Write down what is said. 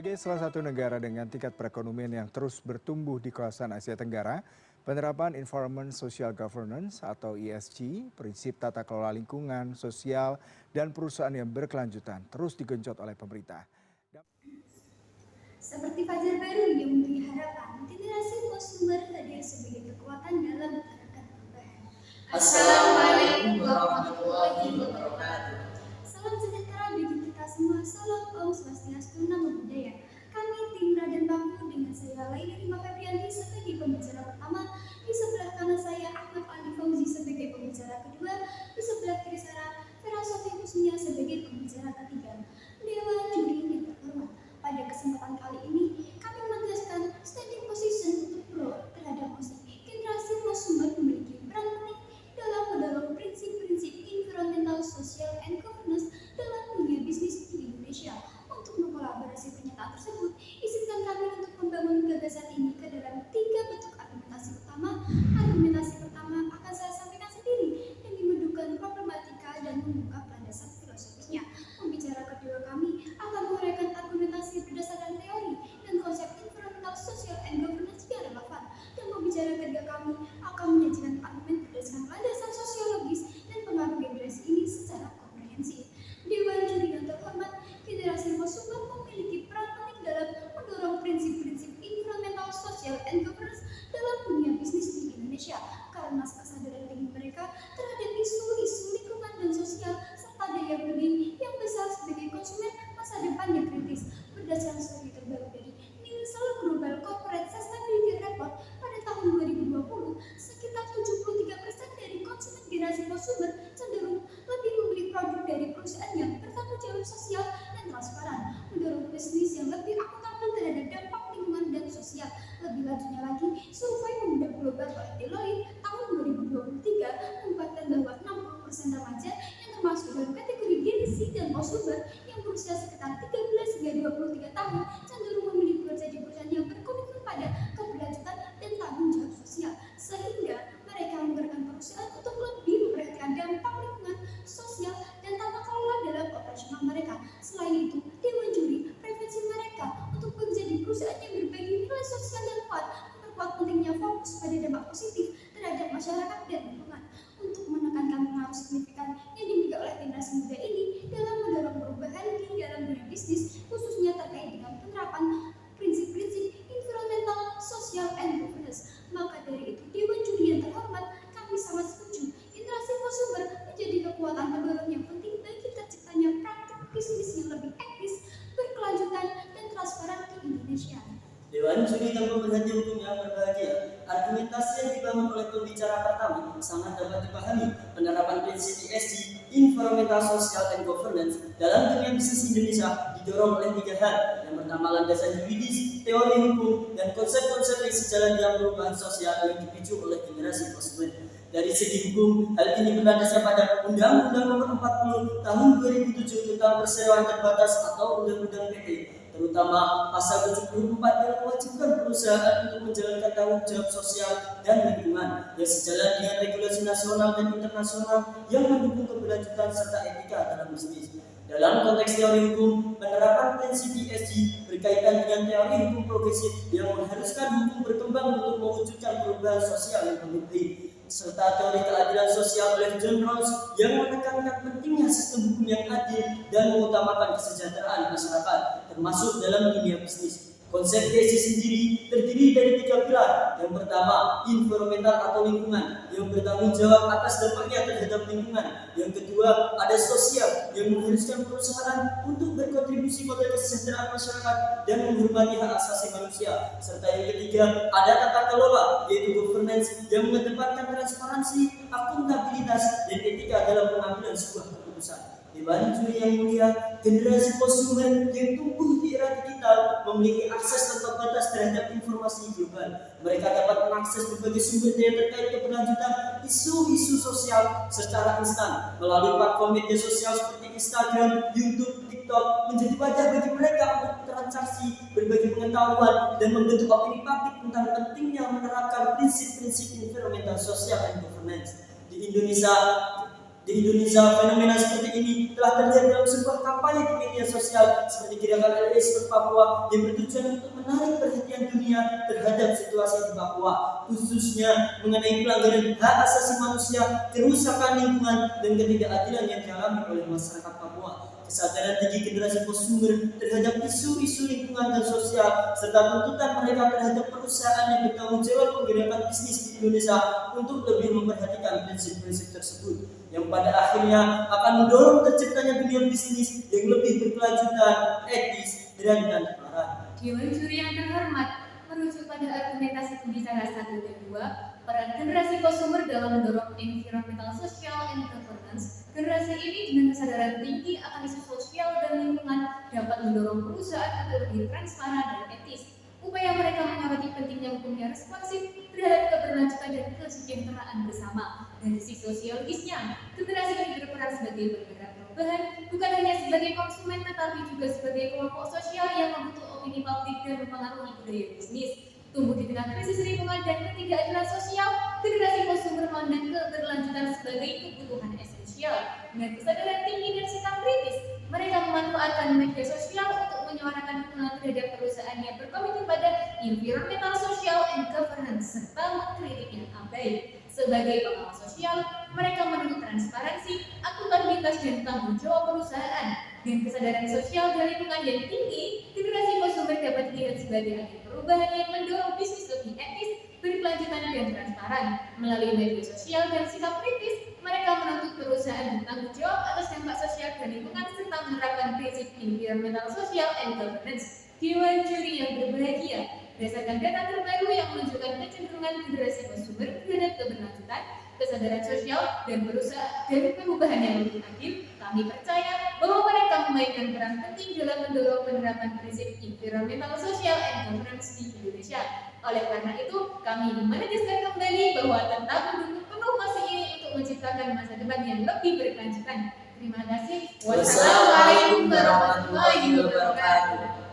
Sebagai salah satu negara dengan tingkat perekonomian yang terus bertumbuh di kawasan Asia Tenggara, penerapan Environment Social Governance atau ESG, prinsip tata kelola lingkungan, sosial, dan perusahaan yang berkelanjutan terus digenjot oleh pemerintah. Seperti fajar baru yang memberi harapan, generasi sumber hadir sebagai kekuatan dalam menerapkan perubahan. Assalamualaikum warahmatullahi wabarakatuh. Salam sejahtera bagi kita semua. Salam Om Swastiastu, Namo Buddhaya. Kami tim Raden Bangku dengan saya Laini Rima Febrianti sebagai pembicara pertama. Di sebelah kanan saya Ahmad Ali Fauzi sebagai pembicara kedua. Di sebelah kiri saya Vera Sofi Husnia sebagai pembicara ketiga. Dewan juri yang terhormat. Pada kesempatan kali ini, kami menegaskan standing position untuk pro terhadap musik. Generasi sumber memiliki peran penting dalam mendorong prinsip-prinsip environmental, social, and governance dalam dunia bisnis di Indonesia. Untuk mengkolaborasi pernyataan tersebut, izinkan kami untuk membangun gagasan ini ke dalam 3 bentuk argumentasi utama. Argumentasi pertama akan saya sampaikan sendiri yang dimendukan problematika dan membuka landasan filosofisnya. Pembicara kedua kami akan menguraikan argumentasi berdasarkan teori dan konsep environmental, social, and governance yang relevan. Dan pembicara ketiga kami akan menyajikan argumen berdasarkan landasan sosiologis dan pengaruh generasi ini secara komprehensif. Dewan juri yang terhormat, generasi sumber memiliki peran penting dalam mendorong prinsip-prinsip environmental, social, and governance dalam dunia bisnis di Indonesia karena kesadaran tinggi mereka terhadap isu-isu lingkungan dan sosial serta daya beli yang besar sebagai konsumen masa depan yang kritis. Berdasarkan studi terbaru dari Nielsen Global Corporate Sustainability Report pada tahun 2020, sekitar 73% dari konsumen generasi sumber cenderung lebih membeli produk dari perusahaan yang bertanggung jawab sosial dan transparan, mendorong bisnis yang lebih akuntabel terhadap dampak lingkungan dan sosial. Lebih lanjutnya lagi, survei pemuda global oleh Deloitte tahun 2023 membuatkan bahwa 60% remaja yang termasuk dalam kategori Gen Z dan sumber yang berusia sekitar 13 hingga 23 tahun cenderung memilih bekerja di perusahaan yang berkomitmen pada keberlanjutan dan tanggung jawab sosial, sehingga mereka menggerakkan perusahaan untuk lebih memperhatikan dampak lingkungan, sosial, dan tata kelola dalam operasional mereka. Selain itu, dewan juri preferensi mereka untuk bekerja di perusahaan yang berbagi nilai sosial yang kuat memperkuat pentingnya fokus pada dampak positif terhadap masyarakat dan lingkungan untuk menekankan pengaruh signifikan yang dimiliki oleh generasi muda ini dalam mendorong perubahan di dalam dunia bisnis, khususnya terkait dengan penerapan prinsip-prinsip environmental, social, and governance. Maka dari itu, dewan juri yang terhormat, kami sangat setuju generasi sumber menjadi kekuatan pendorong yang penting bagi terciptanya praktik bisnis yang lebih etis, berkelanjutan, dan transparan di Indonesia. Dewan juri dan pemerhati hukum yang berbahagia, argumentasi yang dibangun oleh pembicara pertama sangat dapat dipahami. Penerapan prinsip ESG, Environmental, Social, and Governance dalam dunia bisnis Indonesia didorong oleh 3 hal. Yang pertama, landasan yuridis, teori hukum, dan konsep-konsep yang sejalan dengan perubahan sosial yang dipicu oleh generasi konsumen. Dari segi hukum, hal ini berlandaskan pada Undang-Undang Nomor 40 Tahun 2007 tentang Perseroan Terbatas atau Undang-Undang PT, terutama pasal 74 yang mewajibkan perusahaan untuk menjalankan tanggung jawab sosial dan lingkungan yang sejalan dengan regulasi nasional dan internasional yang mendukung keberlanjutan serta etika dalam bisnis. Dalam konteks teori hukum, penerapan prinsip ESG berkaitan dengan teori hukum progresif yang mengharuskan hukum berkembang untuk mewujudkan perubahan sosial yang bermutu, serta teori keadilan sosial oleh John Rawls yang menekankan pentingnya sistem hukum yang adil dan mengutamakan kesejahteraan masyarakat, termasuk dalam dunia bisnis. Konsep ESG sendiri terdiri dari 3 pilar. Yang pertama, environmental atau lingkungan yang bertanggung jawab atas dampaknya terhadap lingkungan. Yang kedua, ada sosial yang mengharuskan perusahaan untuk berkontribusi pada kesejahteraan masyarakat dan menghormati hak asasi manusia. Serta yang ketiga, ada tata kelola yaitu governance yang mengedepankan transparansi, akuntabilitas, dan etika dalam pengambilan sebuah keputusan. Dewan juri yang mulia, generasi konsumen yang tumbuh di era digital memiliki akses tanpa batas terhadap informasi global. Mereka dapat mengakses berbagai sumber daya terkait keberlanjutan isu-isu sosial secara instan melalui platform media sosial seperti Instagram, YouTube, TikTok menjadi wadah bagi mereka untuk transaksi, berbagi pengetahuan, dan membentuk opini publik tentang pentingnya menerapkan prinsip-prinsip environmental, social, and governance. Di Indonesia, Di Indonesia, fenomena seperti ini telah terlihat dalam sebuah kampanye di media sosial seperti gerakan LSM Papua yang bertujuan untuk menarik perhatian dunia terhadap situasi di Papua, khususnya mengenai pelanggaran hak asasi manusia, kerusakan lingkungan, dan ketidakadilan yang dialami oleh masyarakat Papua. Kesadaran tinggi generasi konsumer terhadap isu-isu lingkungan dan sosial, serta tuntutan mereka terhadap perusahaan yang bertanggung jawab menggerakkan bisnis di Indonesia untuk lebih memperhatikan prinsip-prinsip tersebut, yang pada akhirnya akan mendorong terciptanya dunia bisnis yang lebih berkelanjutan, etis, dan transparan. Dewan juri yang terhormat, merujuk pada argumentasi pembicara 1 dan 2, peran generasi konsumer dalam mendorong environmental, social, and governance. Generasi ini dengan kesadaran tinggi akan isu sosial dan lingkungan dapat mendorong perusahaan untuk lebih transparan dan etis. Upaya mereka menyoroti pentingnya hukum yang responsif terhadap keberlanjutan dan kesejahteraan bersama. Dari sisi sosiologisnya, generasi ini berperan sebagai penggerak perubahan, bukan hanya sebagai konsumen tetapi juga sebagai kelompok sosial yang membentuk opini publik dan mempengaruhi budaya bisnis. Tumbuh di tengah krisis lingkungan dan ketidakadilan sosial, generasi konsumer memandang keberlanjutan sebagai kebutuhan esensial. Dengan kesadaran tinggi dan sikap kritis, mereka memanfaatkan media sosial untuk menyuarakan dukungan terhadap perusahaan yang berkomitmen pada environmental, social, and governance, serta mengkritik yang abai. Sebagai pengawas sosial, mereka menuntut transparansi, akuntabilitas, dan tanggung jawab perusahaan. Dengan kesadaran sosial dan lingkungan yang tinggi, generasi konsumer dapat dilihat sebagai agen perubahan yang mendorong bisnis lebih etis, berkelanjutan, dan transparan. Melalui media sosial dan sikap kritis, mereka menuntut perusahaan bertanggung jawab atas dampak sosial dan lingkungan serta menerapkan prinsip environmental, social, and governance. Dewan juri yang berbahagia, berdasarkan data terbaru yang menunjukkan kecenderungan generasi konsumer terhadap keberlanjutan, kesadaran sosial, dan perubahan yang lebih adil, kami percaya bahwa mereka memainkan peran penting dalam mendorong penerapan prinsip environmental, social, and governance di Indonesia. Oleh karena itu, kami menegaskan kembali bahwa tetap mendukung penuh masih ini untuk menciptakan masa depan yang lebih berkelanjutan. Terima kasih. Wassalamualaikum warahmatullahi wabarakatuh.